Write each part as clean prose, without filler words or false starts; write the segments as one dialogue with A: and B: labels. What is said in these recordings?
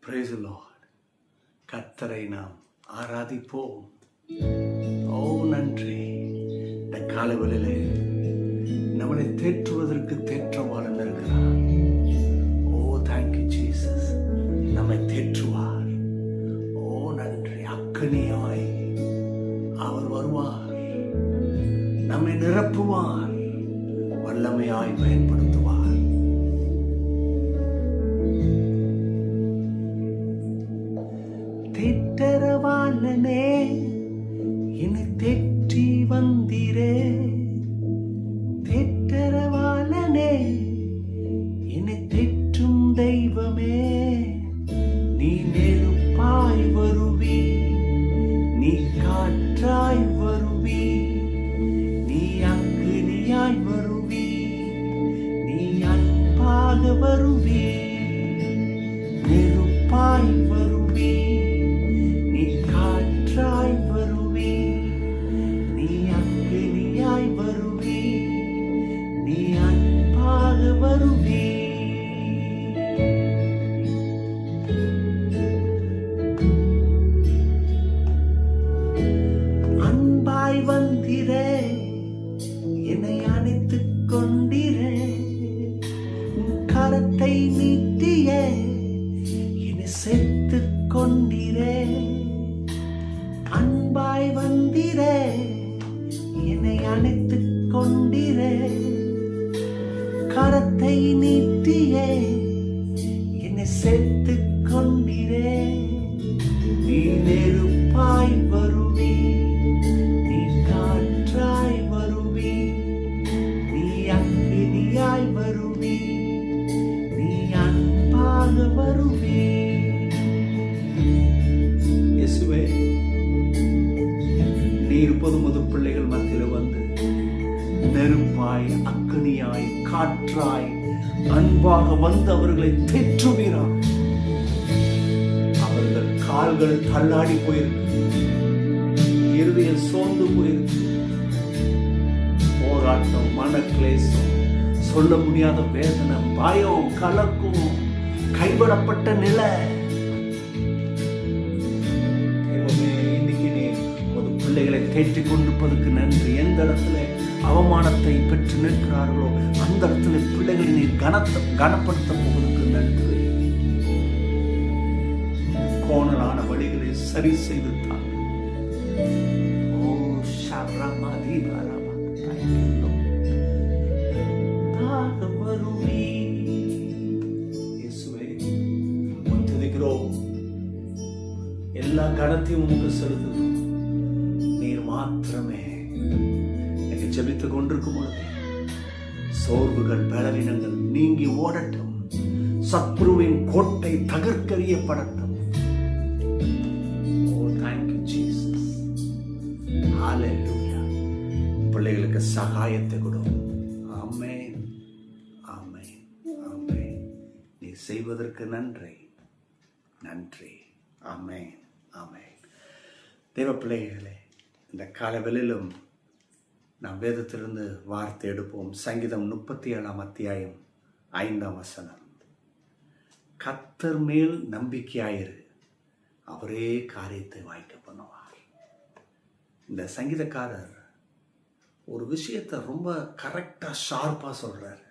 A: Praise the Lord. கர்த்தரை நாம் ஆராதிப்போம். ஓ நன்றி. இந்த காலவெளியிலே நம்மளை தேற்றுவதற்கு தேற்றவாளன் இருக்கிறார். ஓ தேங்க்யூ ஜீசஸ். நம்மை தேற்றுவார். ஓ நன்றி. அக்கனியாய் அவர் வருவார், நம்மை நிரப்புவார், வல்லமையாய் பயன்படுத்துவார். தேற்றரவாளனே என்னை தேற்றி வந்தீரே, தேற்றரவாளனே என்னை தேற்றும் தெய்வமே, நீ நெருப்பாய் வருவி, நீ காற்றாய் வருவி, நீ அக்கினியாய் வருவி, நீ அன்பாக வருவி, நெருப்பாய் வருவி, நீ காற்றாய் வருவி, நீ அக்கினியாய் வருவி, நீ அன்பாக வருவி. அன்பாய் வந்திரே, என்னை அணைத்துக் கொண்டிரே, உன் கரத்தை நீட்டியே என்னை சேர்த்துக் கொண்டிரே. அன்பாய் வந்திரே, என்னை அணைத்துக் கொண்டிரே, கரத்தை நீட்டியே என்னை சேர்த்துக் கொண்டிரே. நீ நெருப்பாய் வருவி, நீ காற்றாய் வருவி, நீ அக்கினியாய் வருவி, நீ அன்பாக வருவி. இயேசுவே, நீ இருப்பது முது பிள்ளைகள் மத்தியில் வந்து நெருப்பாய், அக்கினியாய், காற்றாய், அன்பாக வந்து அவர்களை தேற்றுவீராக. அவர்கள் கால்கள் தள்ளாடி போயிருக்கு, இருதயம் சோர்ந்து போயிருக்கு, போராட்டம், மனக்லேசம், சொல்ல முடியாத வேதனை, பயம், கலக்கம், கைவிடப்பட்ட நிலை. இன்னைக்கு நீ ஒரு பிள்ளைகளை தேற்றிக் கொண்டிருப்பதற்கு நன்றி. எந்த இடத்துல அவமானத்தை பெற்று நிற்கிறார்களோ அந்த இடத்துல பிள்ளைகளை நீ கனப்படுத்த போவதற்கு நன்றி. கோணலான வழிகளை சரி செய்து தாங்க. ஓ ஷரமா தீபாராமா வருவி. இயேசுவே, துதிக்கிறோம். எல்லா கனத்தையும் உமக்கு செலுத்துகிறோம். நீர் மாத்திரமே எனக்கு ஜெபித்துக் கொண்டிருக்கும் பொழுது சோர்வுகள், பலவீனங்கள் நீங்கி ஓடட்டும். சத்ருவின் கோட்டை தகர்க்கறியப்படட்டும். ஓ தேங்க்யூ ஜீசஸ். ஹல்லேலூயா. பிள்ளைகளுக்கு சகாயத்தை கொடு. ஆமென், ஆமென், ஆமென். நீ செய்வதற்கு நன்றி, நன்றி. ஆமென், ஆமென். தேவ பிள்ளைகளே, இந்த காலவெளியிலும் நாம் வேதத்திலிருந்து வார்த்தை எடுப்போம். சங்கீதம் 37 அத்தியாயம் 5 கர்த்தர் மேல் நம்பிக்கையாயிரு, அவரே காரியத்தை வாய்க்க பண்ணுவார். இந்த சங்கீதக்காரர் ஒரு விஷயத்தை ரொம்ப கரெக்டா, ஷார்ப்பா சொல்றாரு.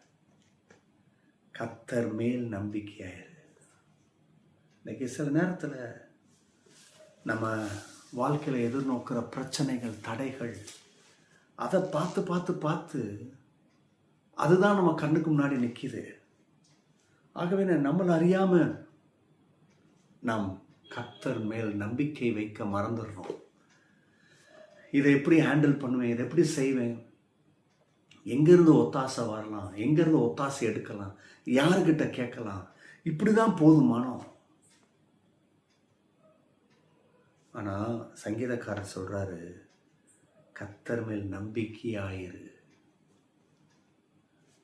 A: கர்த்தர் மேல் நம்பிக்கையாயிரு. இன்னைக்கு சில நேரத்தில் நம்ம வாழ்க்கையில் எதிர்நோக்கிற பிரச்சனைகள், தடைகள், அதை பார்த்து பார்த்து பார்த்து அதுதான் நம்ம கண்ணுக்கு முன்னாடி நிற்கிது. ஆகவே நம்மளை அறியாம நாம் கர்த்தர் மேல் நம்பிக்கை வைக்க மறந்துடுறோம். இதை எப்படி ஹேண்டில் பண்ணுவேன், இதை எப்படி செய்வேன், எங்கேருந்து ஒத்தாசை வரலாம், எங்கேருந்து ஒத்தாசை எடுக்கலாம், யாருக்கிட்ட கேட்கலாம், இப்படி தான் போதுமானோ. ஆனால் சங்கீதக்காரர் சொல்கிறாரு, கர்த்தர் மேல் நம்பிக்கையாயிரு.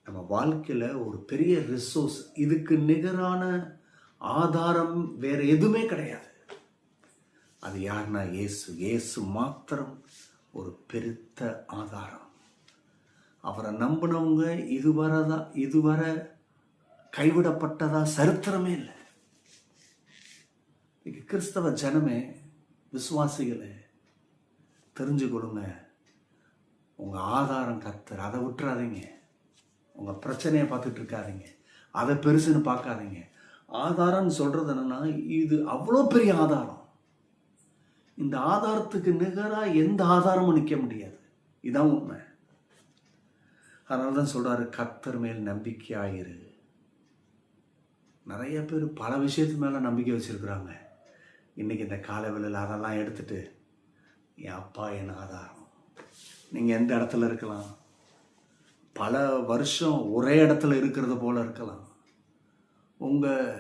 A: நம்ம வாழ்க்கையில் ஒரு பெரிய ரிசோர்ஸ், இதுக்கு நிகரான ஆதாரம் வேற எதுவுமே கிடையாது. அது யாருன்னா இயேசு. இயேசு மாத்திரம் ஒரு பெருத்த ஆதாரம். அவரை நம்பினவங்க இதுவரை கைவிடப்பட்டதா சரித்திரமே இல்லை. இன்னைக்கு கிறிஸ்தவ ஜனமே, விசுவாசிகளே, தெரிஞ்சுக்கொள்ளுங்க, உங்கள் ஆதாரம் கர்த்தர். அதை விட்டுறாதீங்க. உங்கள் பிரச்சனையை பார்த்துட்டு இருக்காதீங்க, அதை பெருசுன்னு பார்க்காதீங்க. ஆதாரம்னு சொல்கிறது என்னென்னா, இது அவ்வளோ பெரிய ஆதாரம். இந்த ஆதாரத்துக்கு நிகராக எந்த ஆதாரமும் நிற்க முடியாது. இதுதான் உண்மை. அதனால தான் சொல்கிறாரு, கர்த்தர் மேல் நம்பிக்கையாயிரு. நிறைய பேர் பல விஷயத்து மேலே நம்பிக்கை வச்சுருக்குறாங்க. இன்றைக்கி இந்த காலவெளியில் அதெல்லாம் எடுத்துட்டு, என் அப்பா என் ஆதாரம். நீங்கள் எந்த இடத்துல இருக்கலாம், பல வருஷம் ஒரே இடத்துல இருக்கிறது போல இருக்கலாம், உங்கள்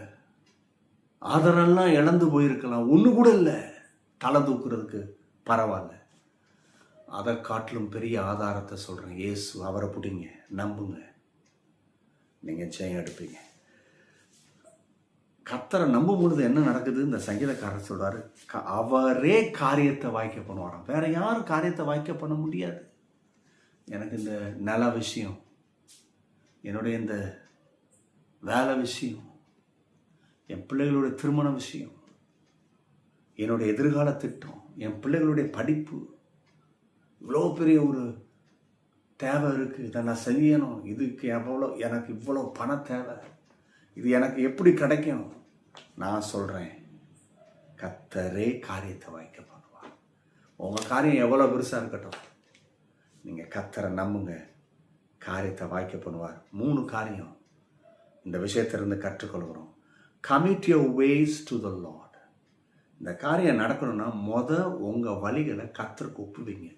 A: ஆதாரம்லாம் இழந்து போயிருக்கலாம், ஒன்று கூட இல்லை, தலை தூக்குறதுக்கு பரவாயில்ல. அதை காட்டிலும் பெரிய ஆதாரத்தை சொல்கிறேன், இயேசு. அவரை பிடிங்க, நம்புங்க, நீங்கள் ஜெயம் எடுப்பீங்க. கர்த்தரை நம்பும் பொழுது என்ன நடக்குது? இந்த சங்கீதக்காரர் சொல்றாரு, அவரே காரியத்தை வாய்க்க பண்ணுவாராம். வேற யாரும் காரியத்தை வாய்க்க பண்ண முடியாது. எனக்கு இந்த நல விஷயம், என்னுடைய இந்த வேலை விஷயம், என் பிள்ளைகளுடைய திருமண விஷயம், என்னுடைய எதிர்கால திட்டம், என் பிள்ளைகளுடைய படிப்பு, இவ்வளோ பெரிய ஒரு தேவை இருக்குது, இதை நான் செய்யணும், இதுக்கு எனக்கு இவ்வளோ பண தேவை, இது எனக்கு எப்படி கிடைக்கும்? நான் சொல்கிறேன், கர்த்தரே காரியத்தை வாய்க்க பண்ணுவார். உங்கள் காரியம் எவ்வளோ பெருசாக இருக்கட்டும், நீங்கள் கர்த்தரை நம்புங்க, காரியத்தை வாய்க்க பண்ணுவார். 3 காரியம் இந்த விஷயத்திலிருந்து கற்றுக்கொள்கிறோம். Commit your ways to the Lord. இந்த காரியம் நடக்கணும்னா உங்கள் வழிகளை கர்த்தருக்கு ஒப்புவீங்க.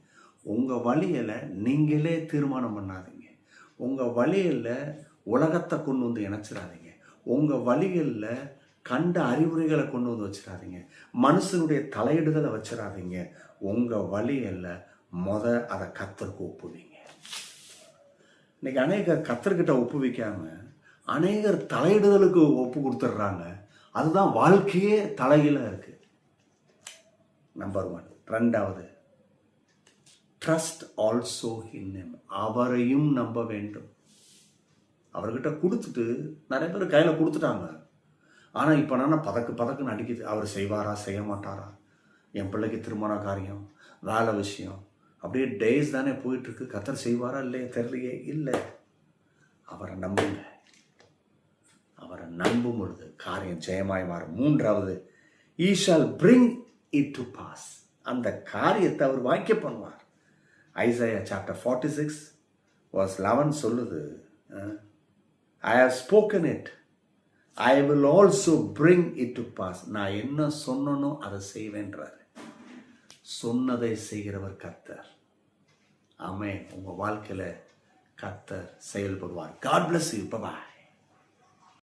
A: உங்கள் வழியில் நீங்களே தீர்மானம் பண்ணாதீங்க. உங்கள் வழியில் உலகத்தை கொண்டு வந்து இணைச்சிடாதீங்க. உங்கள் வழிகளில் கண்ட அறிவுரைகளை கொண்டு வந்து வச்சிடாதீங்க. மனுஷனுடைய தலையிடுதலை வச்சிடாதீங்க. உங்கள் வழியில் அதை கர்த்தருக்கு ஒப்புவீங்க. இன்னைக்கு அநேகர் கர்த்தர்கிட்ட ஒப்புவிக்காம அநேகர் தலையிடுதலுக்கு ஒப்பு கொடுத்துட்றாங்க. அதுதான் வாழ்க்கையே தலையில இருக்கு. நம்பர் 1. 2வது, ட்ரஸ்ட் ஆல்சோ இன் ஹிம். அவரையும் நம்ப வேண்டும். அவர்கிட்ட கொடுத்துட்டு நிறைய பேர் கையில் கொடுத்துட்டாங்க. ஆனால் இப்போ நான் பதக்குன்னு அடிக்குது. அவர் செய்வாரா செய்ய மாட்டாரா, என் பிள்ளைக்கு திருமண காரியம், வேலை விஷயம், அப்படியே டேஸ் தானே போயிட்டுருக்கு. கர்த்தர் செய்வாரா இல்லையா தெரியலையே. இல்லை, அவரை நம்புங்க. அவரை நம்பும் பொழுது காரியம் ஜெயமாய் மாறும். 3வது, he shall bring it to pass. அந்த காரியத்தை அவர் வாய்க்க பண்ணுவார். ஐசாயா சாப்டர் 46 verse 11 சொல்லுது, I have spoken it, I will also bring it to pass. நான் என்ன சொன்னனோ அதை செய்வேன்றார். சொன்னதை செய்கிறவர் கர்த்தர். ஆமென். உங்கள் வாழ்க்கையில் கர்த்தர் செயல்படுவார். God bless you. Bye bye.